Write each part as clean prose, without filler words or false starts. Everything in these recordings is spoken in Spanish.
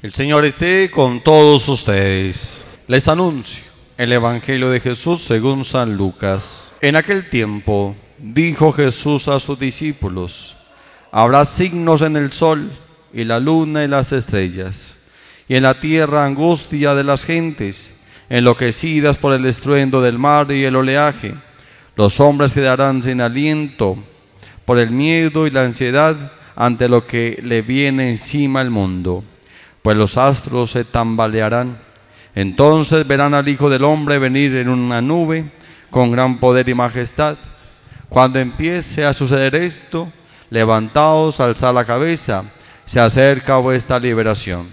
El Señor esté con todos ustedes. Les anuncio el Evangelio de Jesús según San Lucas. En aquel tiempo dijo Jesús a sus discípulos: habrá signos en el sol y la luna y las estrellas, y en la tierra angustia de las gentes, enloquecidas por el estruendo del mar y el oleaje. Los hombres quedarán sin aliento por el miedo y la ansiedad ante lo que le viene encima al mundo, pues los astros se tambalearán. Entonces verán al Hijo del Hombre venir en una nube con gran poder y majestad. Cuando empiece a suceder esto, levantaos, alzad la cabeza, se acerca vuestra liberación.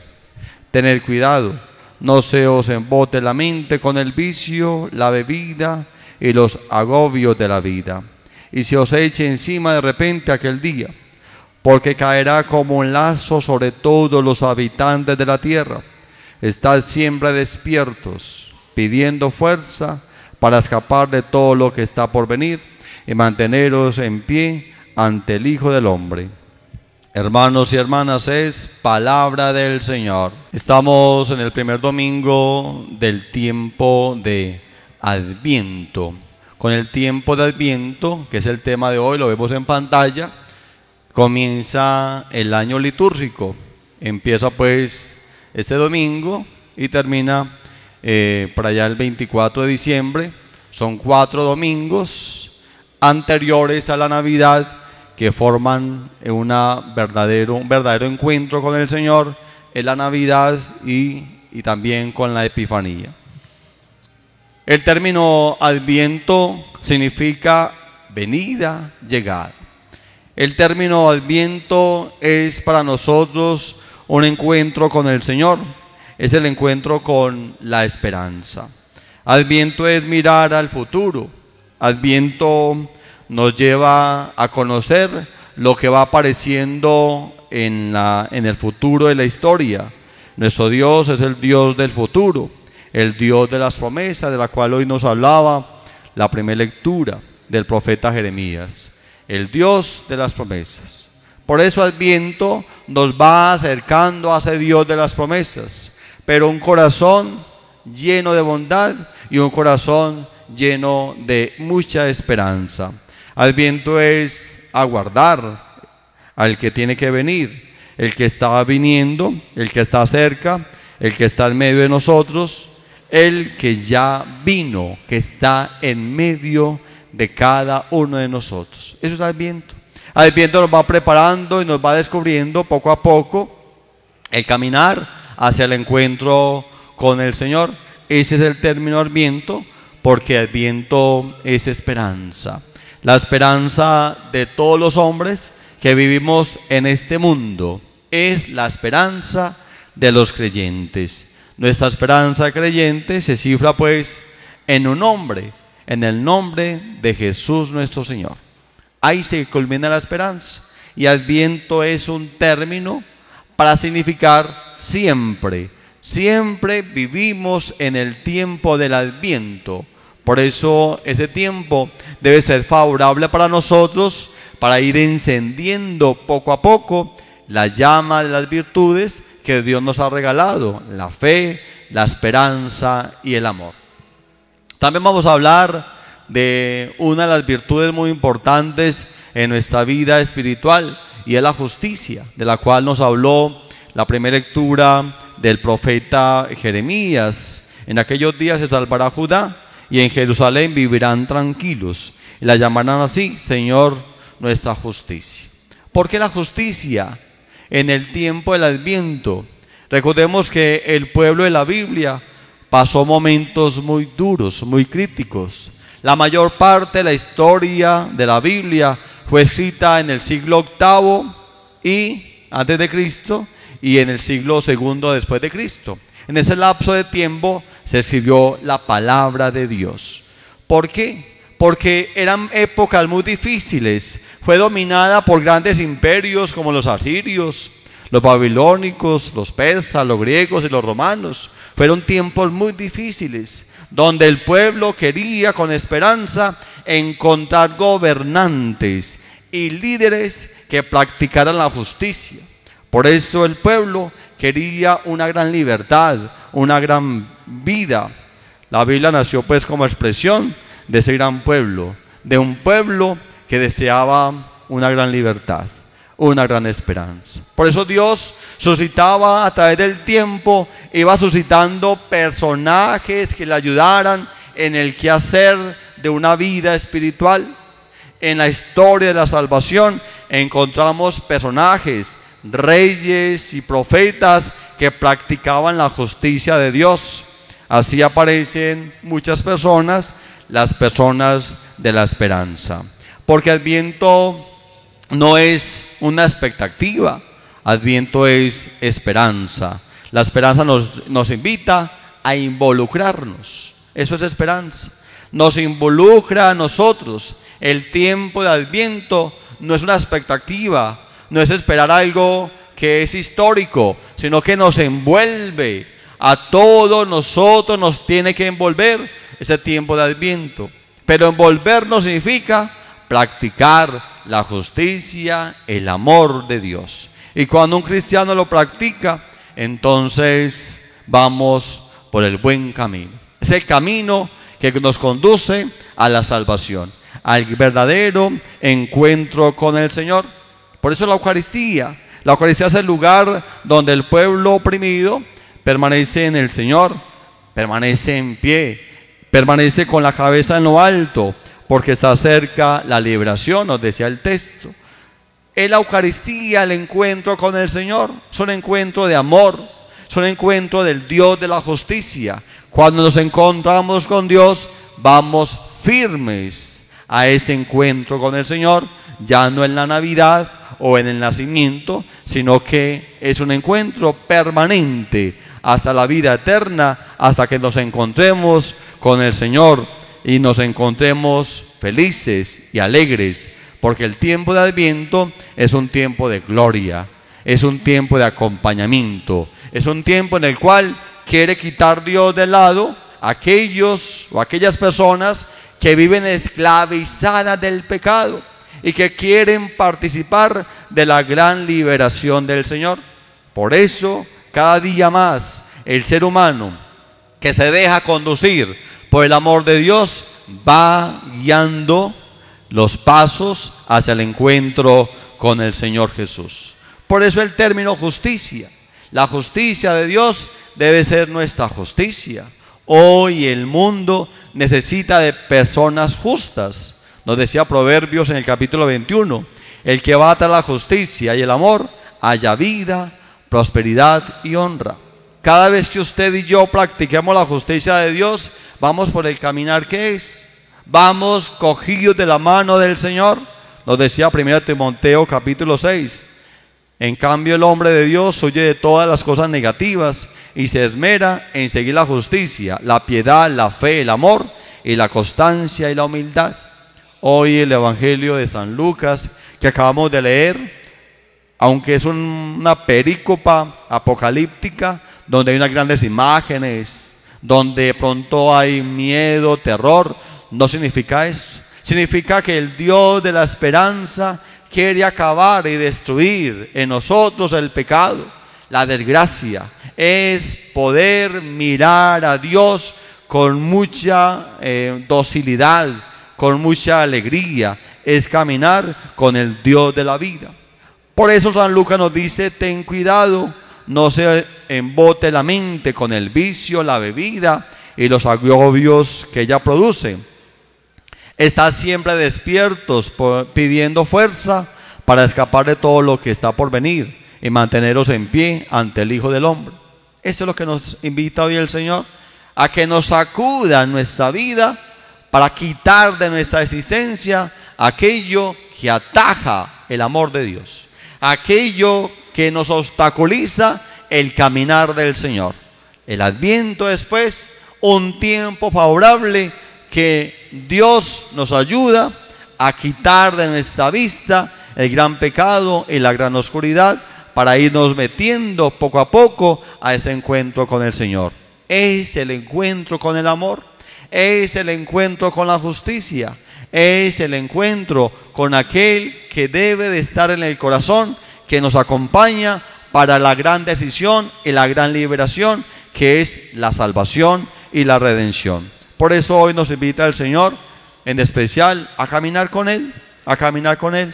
Tened cuidado, no se os embote la mente con el vicio, la bebida y los agobios de la vida, y se os eche encima de repente aquel día, porque caerá como un lazo sobre todos los habitantes de la tierra. Estad siempre despiertos, pidiendo fuerza para escapar de todo lo que está por venir y manteneros en pie ante el Hijo del Hombre. Hermanos y hermanas, es palabra del Señor. Estamos en el primer domingo del tiempo de Adviento. Con el tiempo de Adviento, que es el tema de hoy, lo vemos en pantalla, comienza el año litúrgico. Empieza pues este domingo y termina para allá el 24 de diciembre. Son 4 domingos anteriores a la Navidad que forman un verdadero encuentro con el Señor en la Navidad y también con la Epifanía. El término Adviento significa venida, llegada. El término Adviento es para nosotros un encuentro con el Señor, es el encuentro con la esperanza. Adviento es mirar al futuro. Adviento nos lleva a conocer lo que va apareciendo en el futuro de la historia. Nuestro Dios es el Dios del futuro, el Dios de las promesas, de la cual hoy nos hablaba la primera lectura del profeta Jeremías. El Dios de las promesas. Por eso Adviento nos va acercando a ese Dios de las promesas, pero un corazón lleno de bondad y un corazón lleno de mucha esperanza. Adviento es aguardar al que tiene que venir, el que está viniendo, el que está cerca, el que está en medio de nosotros, el que ya vino, que está en medio de cada uno de nosotros. Eso es Adviento. Adviento nos va preparando y nos va descubriendo poco a poco el caminar hacia el encuentro con el Señor. Ese es el término Adviento, porque Adviento es esperanza. La esperanza de todos los hombres que vivimos en este mundo es la esperanza de los creyentes. Nuestra esperanza creyente se cifra pues en un nombre, en el nombre de Jesús nuestro Señor. Ahí se culmina la esperanza. Y Adviento es un término para significar siempre. Siempre vivimos en el tiempo del Adviento. Por eso ese tiempo debe ser favorable para nosotros, para ir encendiendo poco a poco la llama de las virtudes que Dios nos ha regalado: la fe, la esperanza y el amor. También vamos a hablar de una de las virtudes muy importantes en nuestra vida espiritual, y es la justicia, de la cual nos habló la primera lectura del profeta Jeremías. En aquellos días se salvará Judá, y en Jerusalén vivirán tranquilos, y la llamarán así: Señor, nuestra justicia. ¿Por qué la justicia en el tiempo del Adviento? Recordemos que el pueblo de la Biblia pasó momentos muy duros, muy críticos. La mayor parte de la historia de la Biblia fue escrita en el siglo VIII y antes de Cristo, y en el siglo II después de Cristo. En ese lapso de tiempo se escribió la palabra de Dios. ¿Por qué? Porque eran épocas muy difíciles. Fue dominada por grandes imperios como los asirios, los babilónicos, los persas, los griegos y los romanos. Fueron tiempos muy difíciles, donde el pueblo quería con esperanza encontrar gobernantes y líderes que practicaran la justicia. Por eso el pueblo quería una gran libertad, una gran vida. La Biblia nació pues como expresión de ese gran pueblo, de un pueblo que deseaba una gran libertad, una gran esperanza. Por eso Dios suscitaba a través del tiempo, iba suscitando personajes que le ayudaran en el quehacer de una vida espiritual. En la historia de la salvación encontramos personajes, reyes y profetas que practicaban la justicia de Dios. Así aparecen muchas personas, las personas de la esperanza. Porque Adviento no es una expectativa, Adviento es esperanza. La esperanza nos invita a involucrarnos. Eso es esperanza. Nos involucra a nosotros. El tiempo de Adviento no es una expectativa, no es esperar algo que es histórico, sino que nos envuelve. A todos nosotros nos tiene que envolver ese tiempo de Adviento. Pero envolvernos significa practicar la justicia, el amor de Dios. Y cuando un cristiano lo practica, entonces vamos por el buen camino. Es el camino que nos conduce a la salvación, al verdadero encuentro con el Señor. Por eso la Eucaristía es el lugar donde el pueblo oprimido permanece en el Señor, permanece en pie, permanece con la cabeza en lo alto, porque está cerca la liberación, nos decía el texto. En la Eucaristía, el encuentro con el Señor, es un encuentro de amor, es un encuentro del Dios de la justicia. Cuando nos encontramos con Dios, vamos firmes a ese encuentro con el Señor, ya no en la Navidad o en el nacimiento, sino que es un encuentro permanente hasta la vida eterna, hasta que nos encontremos con el Señor y nos encontremos felices y alegres, porque el tiempo de Adviento es un tiempo de gloria, es un tiempo de acompañamiento, es un tiempo en el cual quiere quitar Dios de lado aquellos o aquellas personas que viven esclavizadas del pecado y que quieren participar de la gran liberación del Señor. Por eso, cada día más, el ser humano que se deja conducir por el amor de Dios va guiando los pasos hacia el encuentro con el Señor Jesús. Por eso el término justicia. La justicia de Dios debe ser nuestra justicia. Hoy el mundo necesita de personas justas. Nos decía Proverbios en el capítulo 21, el que va tras la justicia y el amor, halla vida, prosperidad y honra. Cada vez que usted y yo practiquemos la justicia de Dios, vamos por el caminar que es. Vamos cogidos de la mano del Señor. Nos decía 1 Timoteo capítulo 6. En cambio el hombre de Dios huye de todas las cosas negativas y se esmera en seguir la justicia, la piedad, la fe, el amor y la constancia y la humildad. Hoy el Evangelio de San Lucas que acabamos de leer, aunque es una perícopa apocalíptica donde hay unas grandes imágenes, donde de pronto hay miedo, terror, no significa eso. Significa que el Dios de la esperanza quiere acabar y destruir en nosotros el pecado, la desgracia. Es poder mirar a Dios con mucha docilidad, con mucha alegría. Es caminar con el Dios de la vida. Por eso San Lucas nos dice, ten cuidado, no se embote la mente con el vicio, la bebida y los agobios que ella produce. Estad siempre despiertos, pidiendo fuerza para escapar de todo lo que está por venir y manteneros en pie ante el Hijo del Hombre. Eso es lo que nos invita hoy el Señor, a que nos sacuda nuestra vida para quitar de nuestra existencia aquello que ataja el amor de Dios, aquello que nos obstaculiza el caminar del Señor. El Adviento es pues un tiempo favorable que Dios nos ayuda a quitar de nuestra vista el gran pecado y la gran oscuridad para irnos metiendo poco a poco a ese encuentro con el Señor. Es el encuentro con el amor, es el encuentro con la justicia, es el encuentro con aquel que debe de estar en el corazón, que nos acompaña para la gran decisión y la gran liberación que es la salvación y la redención. Por eso hoy nos invita el Señor, en especial, a caminar con Él,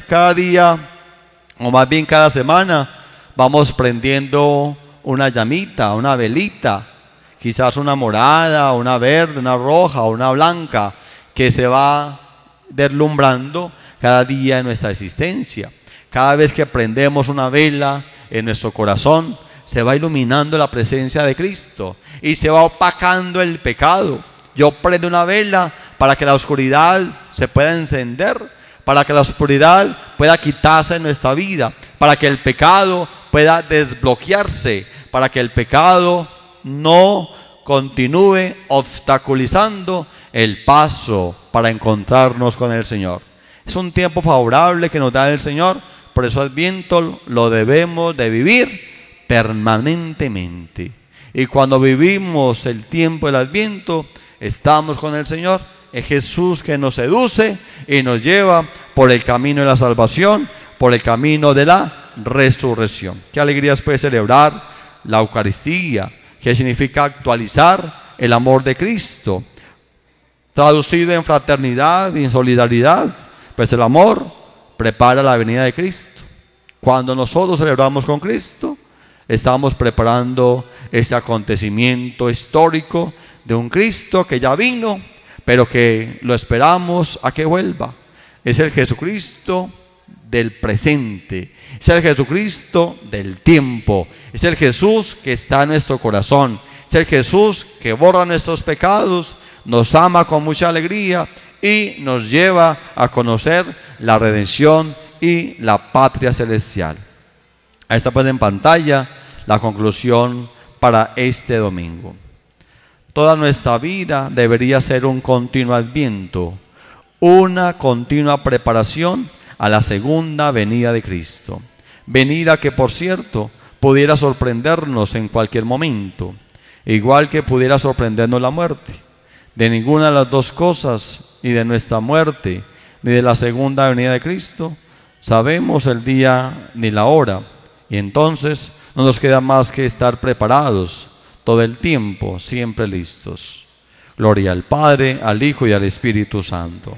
cada día, o más bien cada semana, vamos prendiendo una llamita, una velita, quizás una morada, una verde, una roja, una blanca, que se va deslumbrando cada día en nuestra existencia. Cada vez que prendemos una vela en nuestro corazón, se va iluminando la presencia de Cristo y se va opacando el pecado. Yo prendo una vela para que la oscuridad se pueda encender, para que la oscuridad pueda quitarse en nuestra vida, para que el pecado pueda desbloquearse, para que el pecado no continúe obstaculizando el paso para encontrarnos con el Señor. Es un tiempo favorable que nos da el Señor, por eso Adviento lo debemos de vivir permanentemente. Y cuando vivimos el tiempo del Adviento, estamos con el Señor. Es Jesús que nos seduce y nos lleva por el camino de la salvación, por el camino de la resurrección. Qué alegría es pues celebrar la Eucaristía, que significa actualizar el amor de Cristo, traducido en fraternidad y en solidaridad. Pues el amor prepara la venida de Cristo. Cuando nosotros celebramos con Cristo, estamos preparando este acontecimiento histórico de un Cristo que ya vino, pero que lo esperamos a que vuelva. Es el Jesucristo del presente, es el Jesucristo del tiempo, es el Jesús que está en nuestro corazón, es el Jesús que borra nuestros pecados, nos ama con mucha alegría y nos lleva a conocer la redención y la patria celestial. Ahí está pues en pantalla la conclusión para este domingo. Toda nuestra vida debería ser un continuo adviento, una continua preparación a la segunda venida de Cristo. Venida que, por cierto, pudiera sorprendernos en cualquier momento, igual que pudiera sorprendernos la muerte. De ninguna de las dos cosas, ni de nuestra muerte, ni de la segunda venida de Cristo, sabemos el día ni la hora, y entonces no nos queda más que estar preparados todo el tiempo, siempre listos. Gloria al Padre, al Hijo y al Espíritu Santo.